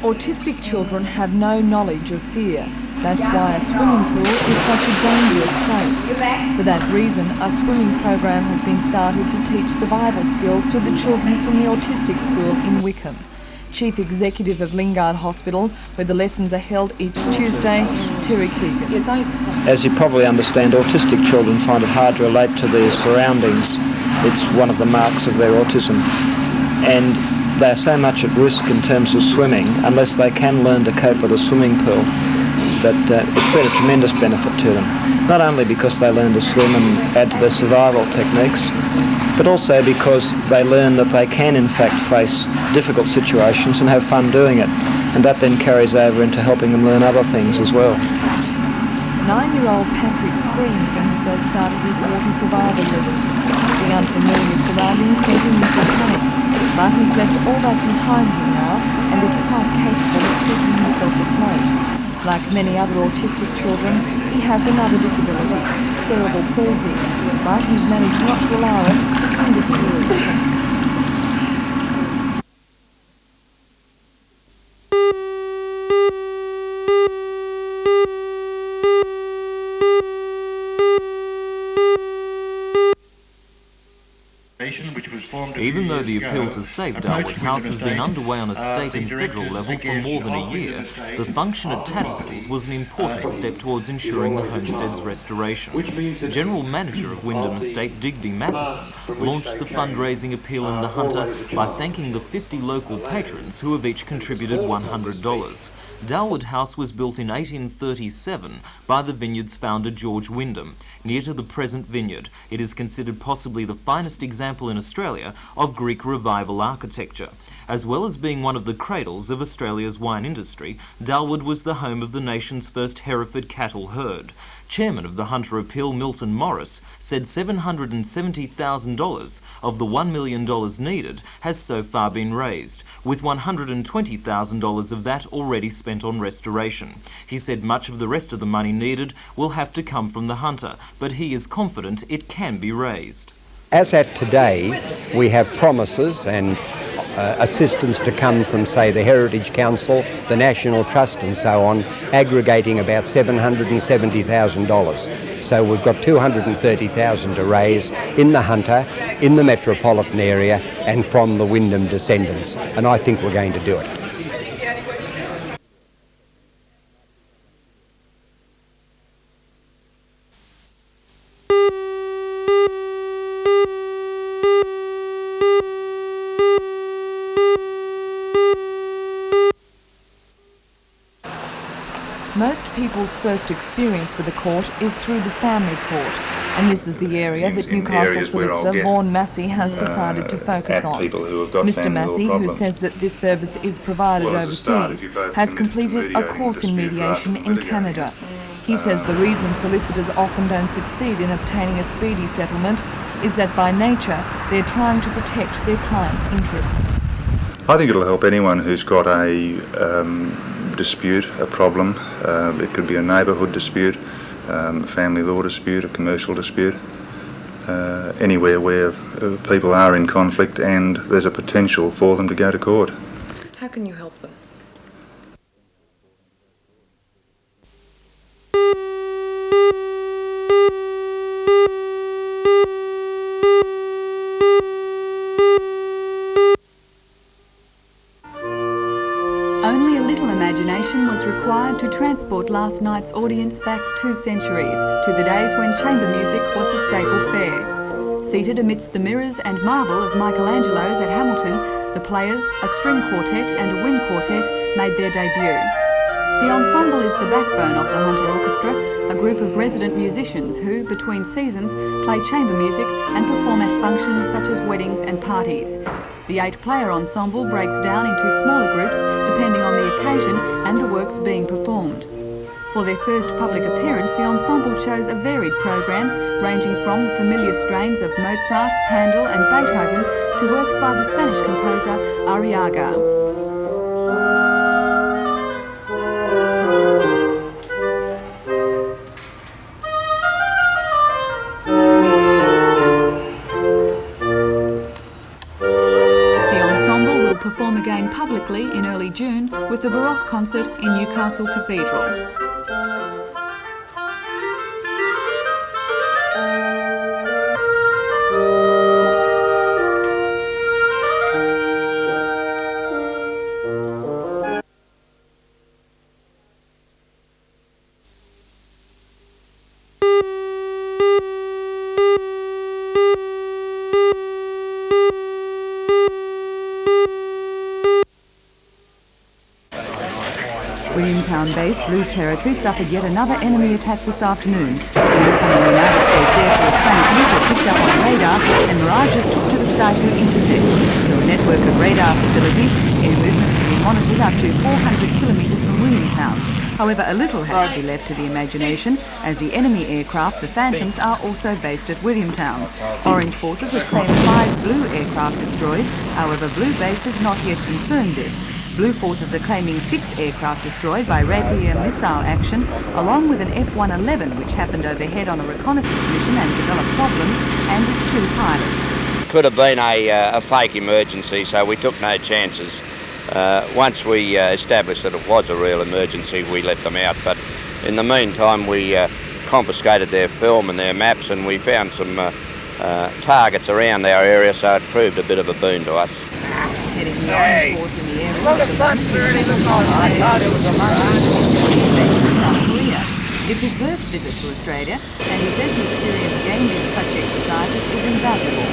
Autistic children have no knowledge of fear. That's why a swimming pool is such a dangerous place. For that reason, a swimming program has been started to teach survival skills to the children from the autistic school in Wickham. Chief Executive of Lingard Hospital, where the lessons are held each Tuesday, Terry Keegan. As you probably understand, autistic children find it hard to relate to their surroundings. It's one of the marks of their autism. And they're so much at risk in terms of swimming, unless they can learn to cope with a swimming pool, that it's been a tremendous benefit to them. Not only because they learn to swim and add to their survival techniques, but also because they learn that they can in fact face difficult situations and have fun doing it. And that then carries over into helping them learn other things as well. 9-year-old Patrick screamed when he first started his water survival lessons. The unfamiliar surroundings sent him into panic, but he's left all that behind him now and is quite capable of keeping himself afloat. Like many other autistic children, he has another disability, cerebral palsy, but he's managed not to allow it to hinder him. Even though the appeal to save Dalwood House has been underway on a state and federal level for more than a year, the function at Tattersalls was an important step towards ensuring the homestead's restoration. General Manager of Wyndham Estate, Digby Matheson, launched the fundraising appeal in the Hunter by thanking the 50 local patrons who have each contributed $100. Dalwood House was built in 1837 by the vineyard's founder George Wyndham, near to the present vineyard. It is considered possibly the finest example in Australia of Greek Revival architecture. As well as being one of the cradles of Australia's wine industry, Dalwood was the home of the nation's first Hereford cattle herd. Chairman of the Hunter Appeal, Milton Morris, said $770,000 of the $1 million needed has so far been raised, with $120,000 of that already spent on restoration. He said much of the rest of the money needed will have to come from the Hunter, but he is confident it can be raised. As at today, we have promises and assistance to come from, say, the Heritage Council, the National Trust and so on, aggregating about $770,000. So we've got $230,000 to raise in the Hunter, in the metropolitan area and from the Wyndham descendants, and I think we're going to do it. Most people's first experience with the court is through the family court, and this is the area that Newcastle solicitor Lorne Massey has decided to focus on. Mr Massey, who says that this service is provided overseas, has completed a course in mediation in Canada. He says the reason solicitors often don't succeed in obtaining a speedy settlement is that by nature they're trying to protect their clients' interests. I think it'll help anyone who's got a dispute, a problem. It could be a neighbourhood dispute, a family law dispute, a commercial dispute, anywhere where people are in conflict and there's a potential for them to go to court. How can you help them? Only a little imagination was required to transport last night's audience back 2 centuries, to the days when chamber music was the staple fare. Seated amidst the mirrors and marble of Michelangelo's at Hamilton, the players, a string quartet and a wind quartet, made their debut. The ensemble is the backbone of the Hunter Orchestra, a group of resident musicians who, between seasons, play chamber music and perform at functions such as weddings and parties. The 8-player ensemble breaks down into smaller groups depending on the occasion and the works being performed. For their first public appearance, the ensemble chose a varied program ranging from the familiar strains of Mozart, Handel and Beethoven to works by the Spanish composer Arriaga. Perform perform again publicly in early June with a Baroque concert in Newcastle Cathedral. Williamtown-based Blue Territory suffered yet another enemy attack this afternoon. The incoming United States Air Force Phantoms were picked up on radar and Mirages took to the sky to intercept. Through a network of radar facilities, air movements can be monitored up to 400 kilometres from Williamtown. However, a little has to be left to the imagination, as the enemy aircraft, the Phantoms, are also based at Williamtown. Orange forces have claimed 5 Blue aircraft destroyed. However, Blue base has not yet confirmed this. Blue forces are claiming 6 aircraft destroyed by Rapier missile action, along with an F-111 which happened overhead on a reconnaissance mission and developed problems, and its 2 pilots. Could have been a fake emergency, so we took no chances. Once we established that it was a real emergency, we let them out. But in the meantime, we confiscated their film and their maps, and we found some targets around our area, so it proved a bit of a boon to us. Heading the Orange Force in the area at the moment is Trevor Broadmeadow, who was a base in South Korea. It's his first visit to Australia, and he says the experience gained in such exercises is invaluable.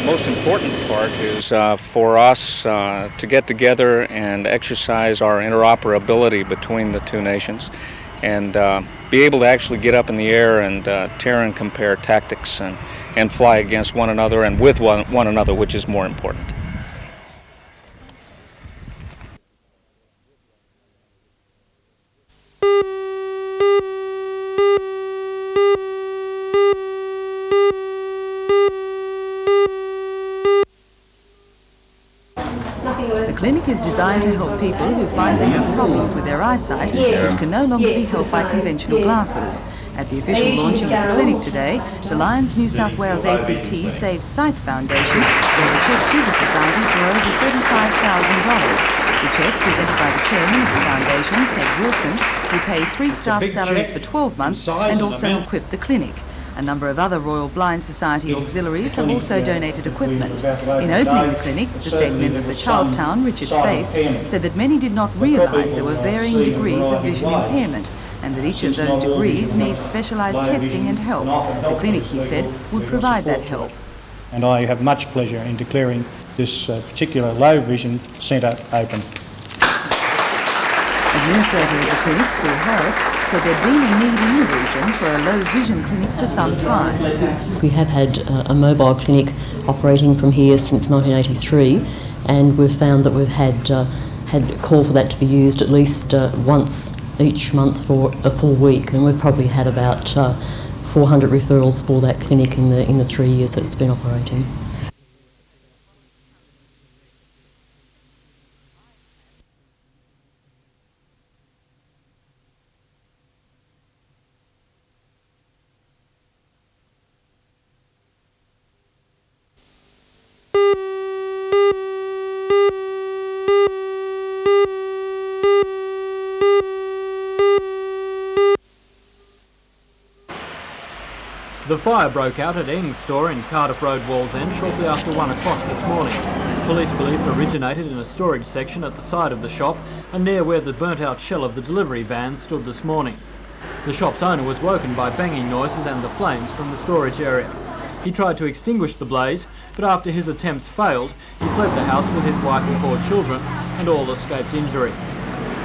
The most important part is for us to get together and exercise our interoperability between the two nations and be able to actually get up in the air and tear and compare tactics and fly against one another and with one another, which is more important. The clinic is designed to help people who find they have problems with their eyesight, which can no longer be helped by conventional glasses. At the official launching of the clinic today, the Lions New South Wales ACT Save Sight Foundation gave a cheque to the society for over $35,000. The cheque, presented by the chairman of the foundation, Ted Wilson, will pay 3 staff salaries for 12 months and also equip the clinic. A number of other Royal Blind Society auxiliaries have also donated equipment. In opening the clinic, the state member for Charlestown, Richard Face, said that many did not realise there were varying degrees of vision impairment and that each of those degrees needs specialised testing and help. The clinic, he said, would provide that help. And I have much pleasure in declaring this particular low vision centre open. Administrator of the clinic, Sue Harris, said there'd been a need in the region for a low vision clinic for some time. We have had a mobile clinic operating from here since 1983, and we've found that we've had call for that to be used at least once each month for a full week, and we've probably had about 400 referrals for that clinic in the 3 years that it's been operating. The fire broke out at Eng's store in Cardiff Road, Wallsend, shortly after 1 o'clock this morning. Police believe it originated in a storage section at the side of the shop and near where the burnt-out shell of the delivery van stood this morning. The shop's owner was woken by banging noises and the flames from the storage area. He tried to extinguish the blaze, but after his attempts failed, he fled the house with his wife and 4 children, and all escaped injury.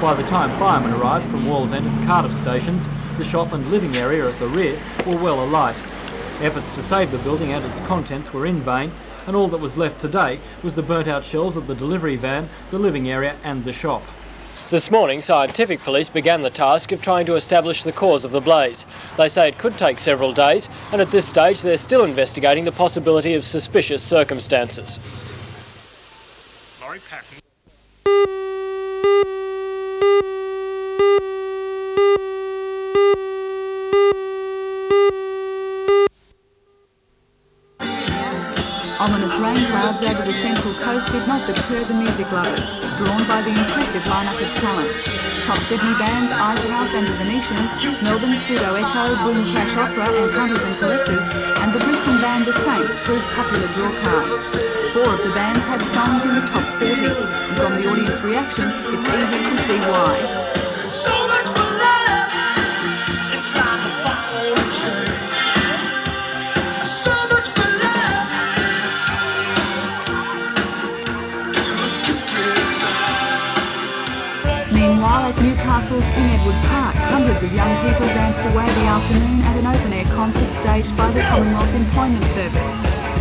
By the time firemen arrived from Wallsend and Cardiff stations, the shop and living area at the rear were well alight. Efforts to save the building and its contents were in vain, and all that was left today was the burnt-out shells of the delivery van, the living area and the shop. This morning, scientific police began the task of trying to establish the cause of the blaze. They say it could take several days, and at this stage they're still investigating the possibility of suspicious circumstances. Ominous rain clouds over the central coast did not deter the music lovers, drawn by the impressive lineup of talent. Top Sydney bands House and the Venetians, Melbourne's Pseudo Echo, Boom Crash Opera and Hunters and Collectors, and the Brisbane band The Saints proved popular draw cards. 4 of the bands had songs in the top 40, and from the audience reaction, it's easy to see why. So much for love, it's time to follow and change. So much for love. Meanwhile, at Newcastle's King Edward Park, hundreds of young people danced away the afternoon at an open-air concert staged by the Commonwealth Employment Service.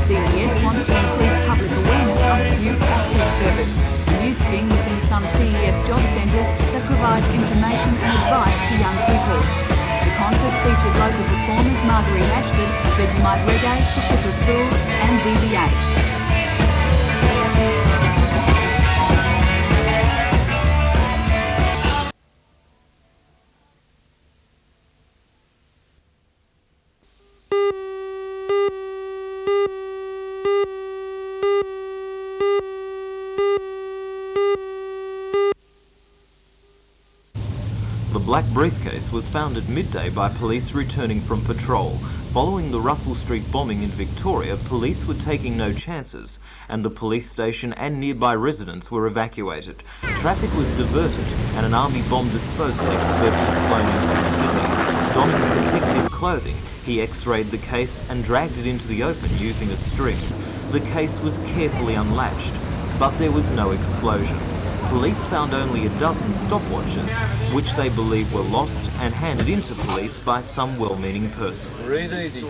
The CES wants to increase public awareness of its youth access service, a new scheme within some CES job centres that provides information and advice to young people. The concert featured local performers Marguerite Ashford, Vegemite Reggae, The Ship of Fools and DB8. The black briefcase was found at midday by police returning from patrol. Following the Russell Street bombing in Victoria, police were taking no chances, and the police station and nearby residents were evacuated. Traffic was diverted, and an army bomb disposal expert was flown in from Sydney. Donning protective clothing, he x-rayed the case and dragged it into the open using a string. The case was carefully unlatched, but there was no explosion. Police found only a dozen stopwatches, which they believe were lost and handed in to police by some well-meaning person. Breathe easy.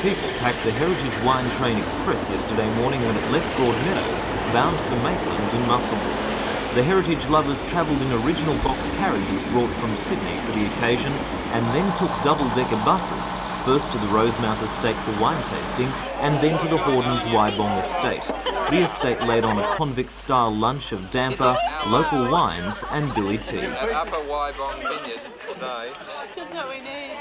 People packed the Heritage Wine Train Express yesterday morning when it left Broadmeadow, bound for Maitland and Muswellbrook. The heritage lovers travelled in original box carriages brought from Sydney for the occasion and then took double-decker buses, first to the Rosemount Estate for wine tasting and then to the Hordens Wybong Estate. The estate laid on a convict-style lunch of damper, local wines and billy tea. At Upper Wybong Vineyard today. Just what we need.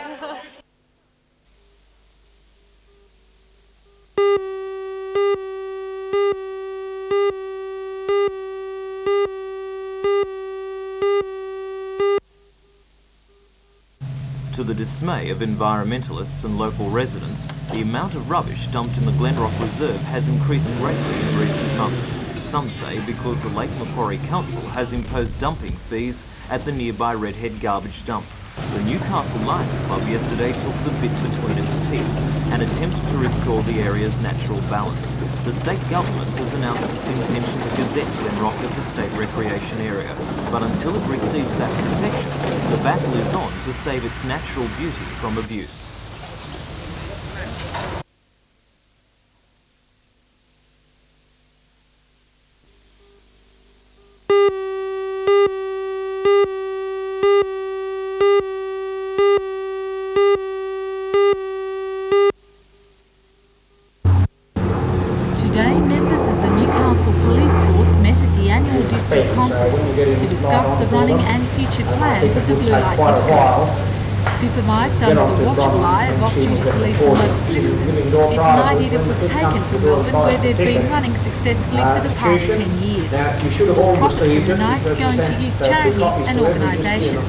To the dismay of environmentalists and local residents, the amount of rubbish dumped in the Glenrock Reserve has increased greatly in recent months. Some say because the Lake Macquarie Council has imposed dumping fees at the nearby Redhead garbage dump. The Newcastle Lions Club yesterday took the bit between its teeth and attempted to restore the area's natural balance. The state government has announced its intention to gazette Glenrock as a state recreation area, but until it receives that protection, the battle is on to save its natural beauty from abuse. Today, members of the Newcastle Police Force met at the annual district conference to discuss the running and future plans of the blue light discos. Supervised under the watchful eye of off-duty police and local citizens, it's an idea that was taken from Melbourne where they've been running successfully for the past 10 years. All profit from the nights going to youth charities and organisations.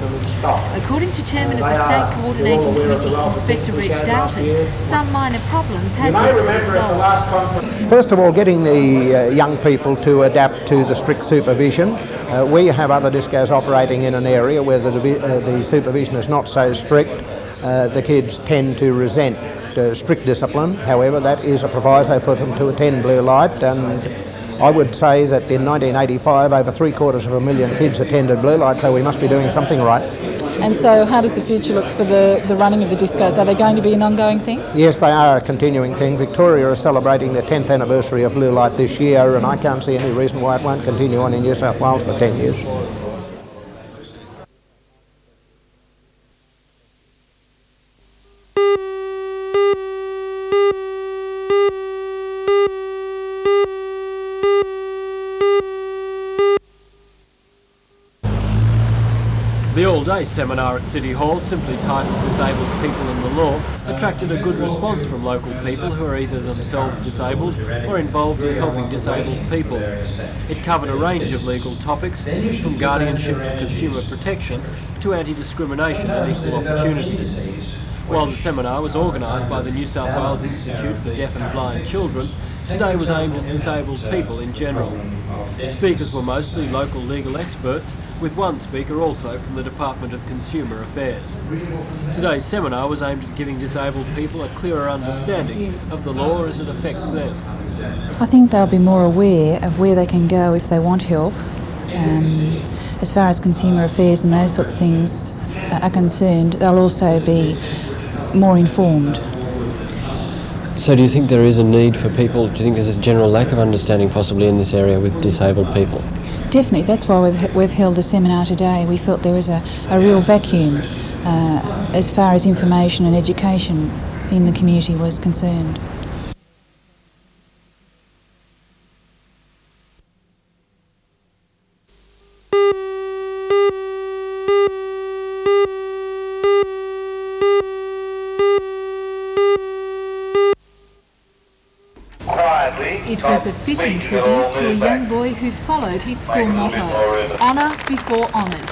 According to Chairman of the State Coordinating Committee, Inspector Reg Doughton, some minor problems have yet to be solved. First of all, getting the young people to adapt to the strict supervision. We have other discos operating in an area where the supervision is not so strict. The kids tend to resent strict discipline. However, that is a proviso for them to attend blue light, and I would say that in 1985 over 750,000 kids attended blue light, so we must be doing something right. And so how does the future look for the running of the discos? Are they going to be an ongoing thing? Yes, they are a continuing thing. Victoria is celebrating their 10th anniversary of blue light this year, and I can't see any reason why it won't continue on in New South Wales for 10 years. The all-day seminar at City Hall, simply titled Disabled People and the Law, attracted a good response from local people who are either themselves disabled or involved in helping disabled people. It covered a range of legal topics, from guardianship to consumer protection to anti-discrimination and equal opportunities. While the seminar was organised by the New South Wales Institute for Deaf and Blind Children, today was aimed at disabled people in general. Speakers were mostly local legal experts, with one speaker also from the Department of Consumer Affairs. Today's seminar was aimed at giving disabled people a clearer understanding of the law as it affects them. I think they'll be more aware of where they can go if they want help. As far as consumer affairs and those sorts of things are concerned, they'll also be more informed. So do you think there is a need for people, do you think there's a general lack of understanding possibly in this area with disabled people? Definitely, that's why we've held the seminar today. We felt there was a real vacuum as far as information and education in the community was concerned. It was a fitting tribute to a young boy who followed his school motto, honour before honours.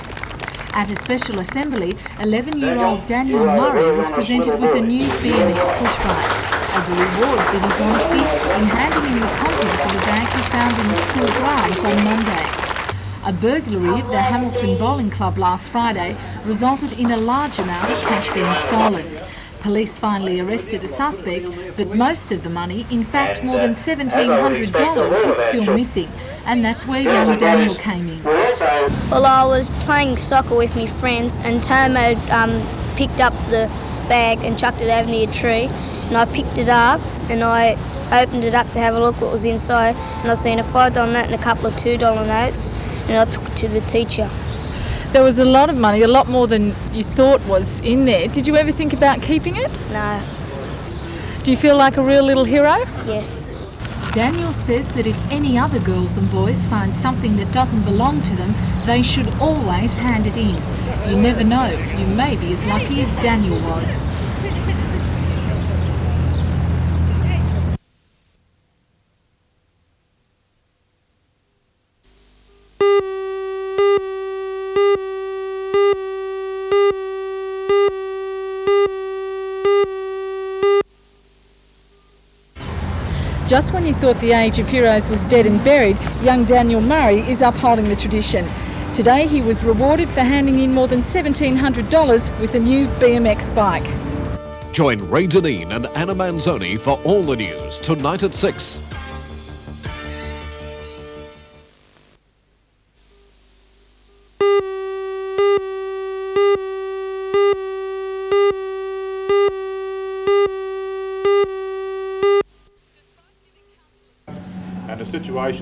At a special assembly, 11-year-old Daniel Murray was presented with a new BMX pushbike as a reward for his honesty in handing in the contents of a bag he found in the school grounds on Monday. A burglary of the Hamilton Bowling Club last Friday resulted in a large amount of cash being stolen. Police finally arrested a suspect, but most of the money, in fact more than $1,700, was still missing, and that's where young Daniel came in. Well, I was playing soccer with my friends and Tomo picked up the bag and chucked it over near a tree, and I picked it up and I opened it up to have a look what was inside, and I seen a $5 note and a couple of $2 notes, and I took it to the teacher. There was a lot of money, a lot more than you thought was in there. Did you ever think about keeping it? No. Do you feel like a real little hero? Yes. Daniel says that if any other girls and boys find something that doesn't belong to them, they should always hand it in. You never know, you may be as lucky as Daniel was. Just when you thought the age of heroes was dead and buried, young Daniel Murray is upholding the tradition. Today he was rewarded for handing in more than $1,700 with a new BMX bike. Join Ray Deneen and Anna Manzoni for all the news tonight at 6.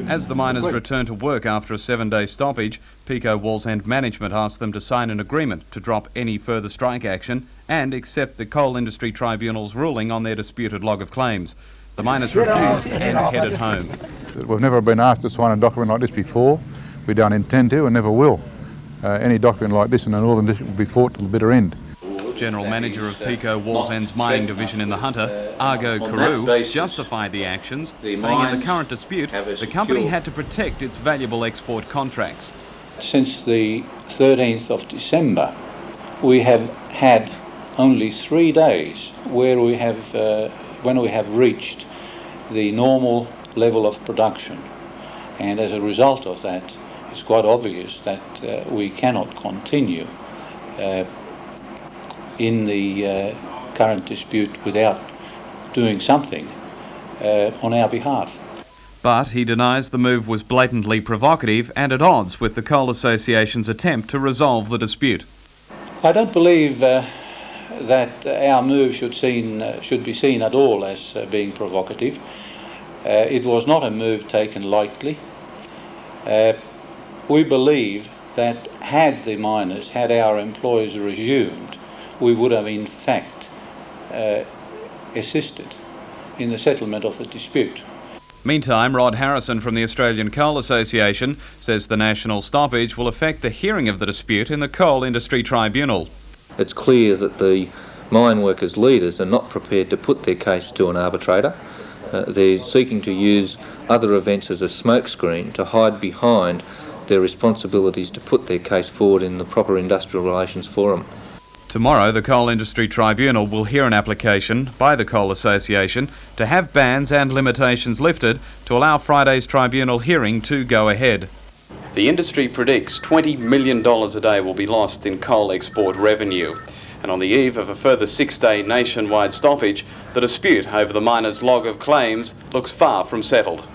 As the miners return to work after a 7-day stoppage, Peko Wallsend management asked them to sign an agreement to drop any further strike action and accept the Coal Industry Tribunal's ruling on their disputed log of claims. The miners refused and headed home. We've never been asked to sign a document like this before. We don't intend to and never will. Any document like this in the Northern District will be fought to the bitter end. General Manager of Peko Wallsend's mining division in the Hunter, Argo Carew, justified the actions, saying in the current dispute, the company had to protect its valuable export contracts. Since the 13th of December, we have had only 3 days where we have, when we have reached the normal level of production. And as a result of that, it's quite obvious that we cannot continue in the current dispute without doing something on our behalf. But he denies the move was blatantly provocative and at odds with the Coal Association's attempt to resolve the dispute. I don't believe that our move should be seen at all as being provocative. It was not a move taken lightly. We believe that had our employers resumed, we would have in fact assisted in the settlement of the dispute. Meantime, Rod Harrison from the Australian Coal Association says the national stoppage will affect the hearing of the dispute in the Coal Industry Tribunal. It's clear that the mine workers' leaders are not prepared to put their case to an arbitrator. They're seeking to use other events as a smokescreen to hide behind their responsibilities to put their case forward in the proper industrial relations forum. Tomorrow, the Coal Industry Tribunal will hear an application by the Coal Association to have bans and limitations lifted to allow Friday's tribunal hearing to go ahead. The industry predicts $20 million a day will be lost in coal export revenue. And on the eve of a further 6-day nationwide stoppage, the dispute over the miners' log of claims looks far from settled.